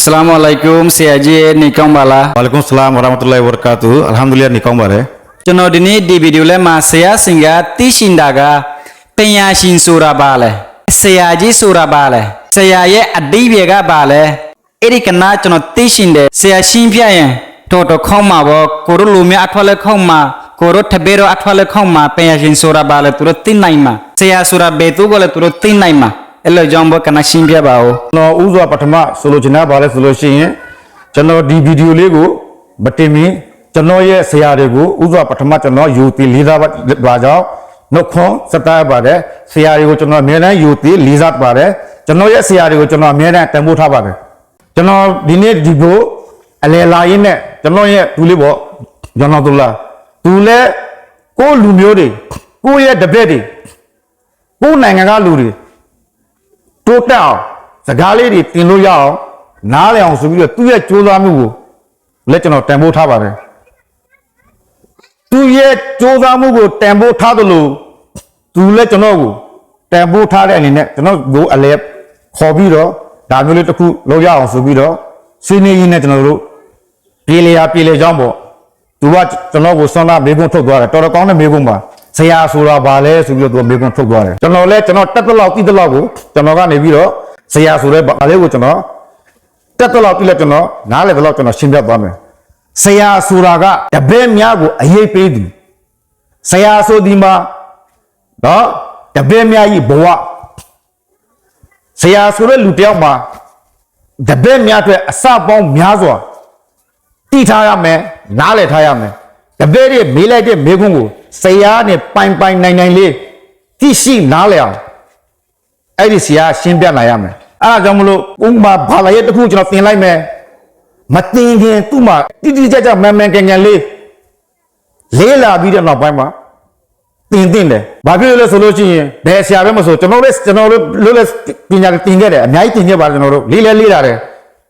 Assalamualaikum saya Haji Nikong Bala. Waalaikumsalam warahmatullahi wabarakatuh. Alhamdulillah Nikong Bala. ကျွန်တော်ဒီနေ့ဒီဗီဒီယိုလဲမှာဆရာစင်ကသိရှင်တာကပညာရှင်ဆိုတာပါလဲဆရာကြီးဆိုတာပါလဲဆရာရဲ့အဓိပ္ပာယ်ကပါလဲအဲ့ဒီကနာကျွန်တော်သိရှင်တယ်ဆရာရှင်းပြရင်တော်တော်ခေါင်းမှာပေါ့ကိုတို့လူမျိုးအထွတ်လက်ခေါင်းမှာကိုတို့တပည့်တော်အထွတ်လက်ခေါင်းမှာပညာရှင်ဆိုတာပါလဲသူတို့သိနိုင်မှာဆရာဆိုတာဘယ်သူကလဲသူတို့သိနိုင်မှာအဲ့လိုကြောင့်ဘောကနာရှင်းပြပါဦး နော်ဥစွာပထမဆိုလိုချင်တာပါလဲဆိုလို့ရှိရင်ကျွန်တော်ဒီဗီဒီယိုလေးကိုမတင်မီကျွန်တော်ရဲ့ဆရာတွေကိုဥစွာပထမကျွန်တော်ယူတည်လေးစားပါကြောင်းနှုတ်ခွန်းစတားပါတယ်ဆရာတွေကိုကျွန်တော်အမြဲတမ်းယူတည်လေးစားပါတယ်ကျွန်တော်ရဲ့ဆရာတွေကိုကျွန်တော်အမြဲတမ်းတန်ဖိုးထားပါတယ်ကျွန်တော်ဒီနေ့ဒီကိုအလဲလာရင်းနဲ့ကျွန်တော်ရဲ့သူလေးပေါ့ကျွန်တော်တို့လားသူလဲကိုလူမျိုးတွေကိုရဲ့တပည့်တွေကိုနိုင်ငံကလူတွေတိုးတက်အောင်စကားလေးတွေတင်လို့ရအောင်နားလည်အောင်ဆိုပြီးတော့သူ့ရဲ့ကြိုးစားမှုကိုလက်ကျွန်တော်တန်ဖိုးထားပါတယ်သူ့ရဲ့ကြိုးစားမှုကိုတန်ဖိုးထားသလိုသူလည်းကျွန်တော်ကိုတန်ဖိုးထားတဲ့အနေနဲ့ကျွန်တော်ကိုအလဲခေါ်ပြီးတော့ဒါမျိုးလေးတစ်ခုလုပ်ရအောင်ဆိုပြီးတော့ဆွေးနွေးရင်းနဲ့ကျွန်တော်တို့ပြေလေကြောင်းပေါ့သူကကျွန်တော်ကိုဆွမ်းသားမေးခွန်းထုတ်သွားတယ်တော်တော်ကောင်းတဲ့မေးခွန်းပါဆရာဆိုတာဘာလဲဆိုပြီးတော့သူမေးခွန်းထုတ်သွားတယ်ကျွန်တော်လည်းကျွန်တော်တက်တဲ့လောက်တိတဲ့လောက်ကိုကျွန်တော်ကနေပြီးတော့ဆရာဆိုတဲ့ဘာလေးကိုကျွန်တော်တက်တဲ့လောက်တိလက်ကျွန်တော်နားလေတဲ့လောက်ကျွန်တော်ရှင်းပြသွားမယ်ဆရာဆိုတာကတပည့်များကိုအရေးပေးသူဆရာဆိုဒီမှာနော်တပည့်များကြီးဘဝဆရာဆိုတဲ့လူတယောက်မှာတပည့်များအတွက်အစပေါင်းများစွာတိထားရမယ်နားလည်ထားရမယ်တပည့်တွေမေးလိုက်တဲ့မေးခွန်းကိုဆရာနဲ့ပိုင်နိုင်လေးသိရှိနားလည်အောင်အဲ့ဒီဆရာရှင်းပြနိုင်ရမယ်အဲ့ဒါကြောင့်မလို့ဥပမာဘာသာရေးတစ်ခုကျွန်တော်သင်လိုက်မယ်မတင်ခင်သူ့မှာတိကျကျမှန်ကန်လေးလာပြီးတဲ့နောက်ပိုင်းမှာတင်တယ်ဘာဖြစ်လို့လဲဆိုလို့ရှိရင်ဘယ်ဆရာပဲမဆိုကျွန်တော်လို့လည်းပညာတင်ခဲ့တယ်အများကြီးတင်ခဲ့ပါကျွန်တော်တို့လေးလာတယ်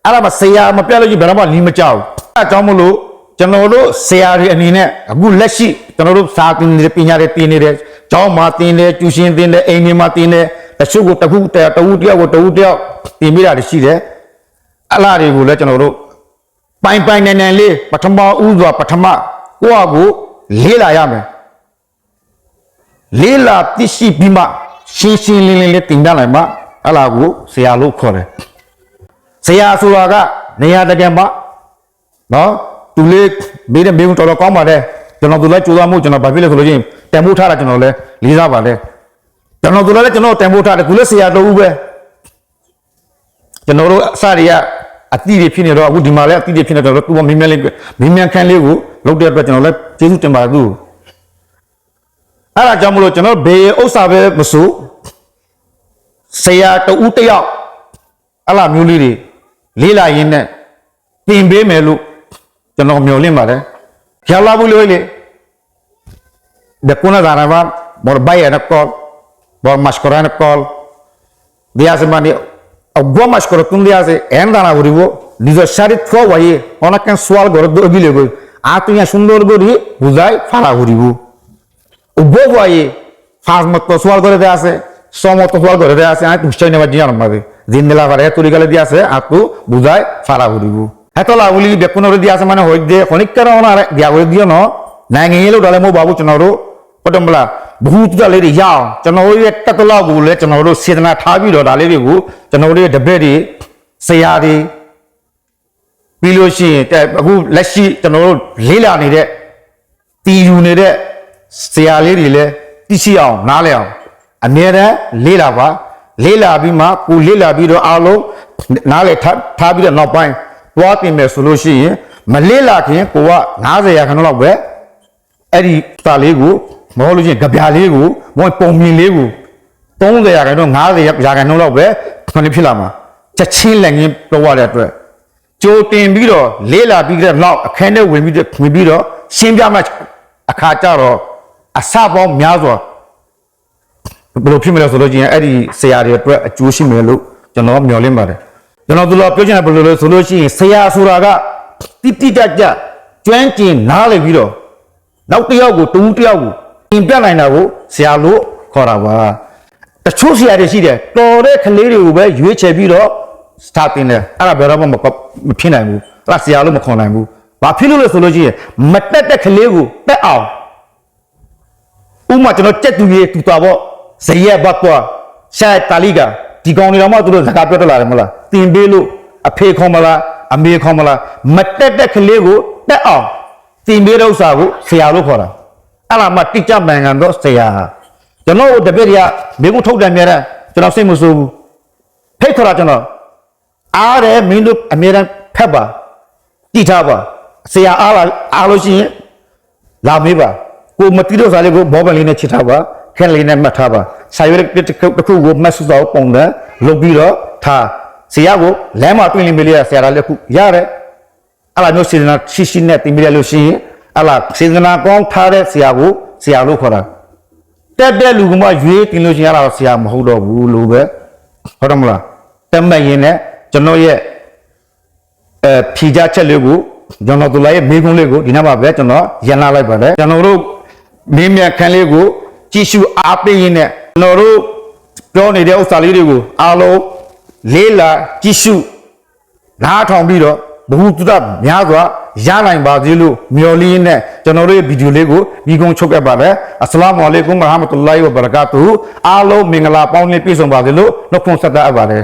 အဲ့ဒါမှဆရာမပြတ်လို့ကြီးဘယ်တော့မှလီးမကြောက်အဲ့ဒါကြောင့်မလို့ကျွန်တော်တို့ဆရာတွေအနေနဲ့အခုလက်ရှိကျွန်တော်တို့စာသင်နေတဲ့ပညာတွေတင်နေတယ်ကျောင်းမှာတင်တယ်ကျူရှင်တင်တယ်အိမ်တွေမှာတင်တယ်တချို့ကိုတဦးတယောက်တင်မိတာတွေရှိတယ်အလားတွေကိုလည်းကျွန်တော်တို့ပိုင်နိုင်လေးပထမဦးစွာပထမကိုယ့်အကိုလေးလာရမယ်လေးလာသိရှိပြီးမှရှင်းလင်းလေးတင်ပြနိုင်မှအလားကိုဆရာလို့ခေါ်တယ်ဆရာဆိုတာကနေရာတကယ်မှနော်သူလေးမေးတဲ့မေးခွန်းတော်ကောင်းပါတယ်ကျွန်တော်သူလည်းကြိုးစားမှုကျွန်တော်ဘာဖြစ်လဲဆိုလို့ချင်းတန်ဖိုးထားတာကျွန်တော်လည်းလေးစားပါတယ်ကျွန်တော်သူလည်းကျွန်တော်တန်ဖိုးထားတယ်သူလည်းဆရာတော်ဦးပဲကျွန်တော်တို့အစတွေကအတိတွေဖြစ်နေတော့အခုဒီမှာလည်းအတိတွေဖြစ်နေတော့သူကမင်းမြန်ခန်းလေးကိုလုပ်တဲ့အတွက်ကျွန်တော်လည်းကျေးဇူးတင်ပါတယ်သူအဲ့ဒါကြောင့်မလို့ကျွန်တော်ဘေးဥစ္စာပဲမစိုးဆရာတူတယောက်အဲ့လိုမျိုးလေးတွေလေးလာရင်းနဲ့ပြင်ပေးမယ်လို့ကျွန်တော်မျှော်လင့်ပါတယ်ကျော်လာဘူးလို့လေde kuna daraba bor baya na call bor mashkura na call dia se mani agwa mashkura tun dia se enda na buribo nijo sharit thwa waye ona kan swal gor do gile go a tu ya sundor gori bujai fara buribo ubbo waye faz mat to swal gore dia se somot to swal gore dia se a tu chine ba jian ma din dela bare turi gale dia se a tu bujai fara buribo hetola uli de kuna ro dia se mane hoy de khonik kara ona dia hoy dia no နိုင်ငံရေးလို့တော့လည်းမဟုတ်ပါဘူးကျွန်တော်တို့ဟုတ်တယ်မလားဘူးတူလေးတွေရအောင်ကျွန်တော်တို့ရဲ့တက်တလောက်ကိုလည်းကျွန်တော်တို့စေတနာထားပြီးတော့ဒါလေးတွေကိုကျွန်တော်တို့ရဲ့တပည့်တွေဆရာတွေပြီးလို့ရှိရင်အခုလက်ရှိကျွန်တော်တို့လေးလာနေတဲ့တီယူနေတဲ့ဆရာလေးတွေလည်းသိရှိအောင်နားလည်အောင်အမြဲတမ်းလေးလာပါလေးလာပြီးမှကိုလေးလာပြီးတော့အားလုံးနားလည်ထားပြီးတော့နောက်ပိုင်းသွားတင်မယ်ဆိုလို့ရှိရင်မလေးလာခင်ကိုက90ရာခိုင်နှုန်းလောက်ပဲအဲ့ဒီစာလေးကိုမဟုတ်လို့ချင်းကြပြားလေးကိုမဟုတ်ပုံမြင်လေးကို30ရာခိုင်နှုန်း50ရာခိုင်နှုန်းလောက်ပဲခဏဖြစ်လာမှာချက်ချင်းလက်ငင်းပြောရတဲ့အတွက်ကြိုတင်ပြီးတော့လေးလာပြီးတဲ့နောက်အခန်းထဲဝင်ပြီးတော့ရှင်းပြမှအခါကြတော့အစပေါင်းများစွာဘယ်လိုဖြစ်မလဲဆိုလို့ချင်းအဲ့ဒီဆရာတွေအတွက်အကျိုးရှိမယ်လို့ကျွန်တော်မျှော်လင့်ပါတယ်ကျွန်တော်တို့ပြောချင်တယ်ဘယ်လိုလဲဆိုလို့ရှိရင်ဆရာဆိုတာကတိကျကျွမ်းကျင်နားလည်ပြီးတော့နောက်တစ်ယောက်ကိုတူတစ်ယောက်ကိုပြင်ပြနိုင်တာကိုဆရာလို့ခေါ်တာပါတချို့ဆရာတွေရှိတယ်တော်တဲ့ကလေးတွေကိုပဲရွေးချယ်ပြီးတော့ starting နဲ့အဲ့ဒါဘယ်တော့မှမဖြစ်နိုင်ဘူးအဲ့ဒါဆရာလို့မခေါ်နိုင်ဘူးဘာဖြစ်လို့လဲဆိုလို့ရှိရင်မတက်တဲ့ကလေးကိုတက်အောင်ဥမာကျွန်တော်ကြက်သူရေးတူတာပေါ့ဇရက်ဘတ်ကွာရှာတာလီကဒီကောင်တွေတော့မှသူတို့စကားပြောတတ်လာတယ်မဟုတ်လားတင်ပေးလို့အဖေခေါ်မလားအမေခေါ်မလားမတက်တဲ့ကလေးကိုတက်အောင်တင်ပေးတဲ့ဥစ္စာကိုဆရာလို့ခေါ်တာအဲ့ဒါမှတိကျမှန်ကန်တော့ဆရာကျွန်တော်တပည့်တွေကမိကုထုတ်တယ်မြဲတယ်ကျွန်တော်စိတ်မဆိုးဘူးဖိတ်ခေါ်တာကျွန်တော်အားတယ်မင်းတို့အမြဲတမ်းဖက်ပါတိထားပါဆရာအားလို့ရှိရင်လာမေးပါကိုမတိတော့စားလေးကိုဘောပန်လေးနဲ့ချစ်ထားပါခဲလေးနဲ့မှတ်ထားပါဆာရွက်တစ်ခုကိုမှတ်စုစောပုံတယ်လုပ်ပြီးတော့ထားဆရာကိုလမ်းမှာတွင်လင်းပေးလိုက်ဆရာလည်းခုရတယ်အဲ့လိုမျိုးစေတနာရှိနဲ့တင်ပြရလို့ရှိရင်အဲ့လားစေတနာကောင်းထားတဲ့ဆရာကိုဆရာလို့ခေါ်တာတက်တဲ့လူကမှရွေးတင်လို့ရှိရင်အဲ့ဒါဆရာမဟုတ်တော့ဘူးလို့ပဲဟုတ်တယ်မလားတက်မဲ့ရင်လည်းကျွန်တော်ရဲ့ဖြေကြချက်လေးကိုကျွန်တော်တို့လည်းမေးခွန်းလေးကိုဒီနောက်မှာပဲကျွန်တော်ရန်လာလိုက်ပါတယ်ကျွန်တော်တို့မင်းမြတ်ခန်းလေးကိုကြည့်ရှုအားပေးရင်းနဲ့ကျွန်တော်တို့ပြောနေတဲ့ဥစ္စာလေးတွေကိုအားလုံးလေးလာကြည့်ရှုနားထောင်ပြီးတော့ဘုဟုတုတများစွာရနိုင်ပါသေးလို့မျှော်လင့်နဲ့ကျွန်တော်တို့ရဲ့ဗီဒီယိုလေးကိုညီကုန်းချုပ်ခဲ့ပါတယ်အစ္စလာမ်အလိုင်ကွမ်ဝရဟမတုလာဟီဝဘရကာတူအားလုံးမင်္ဂလာပေါင်းနဲ့ပြည့်စုံပါစေလို့နှုတ်ခွန်းဆက်သအပ်ပါတယ်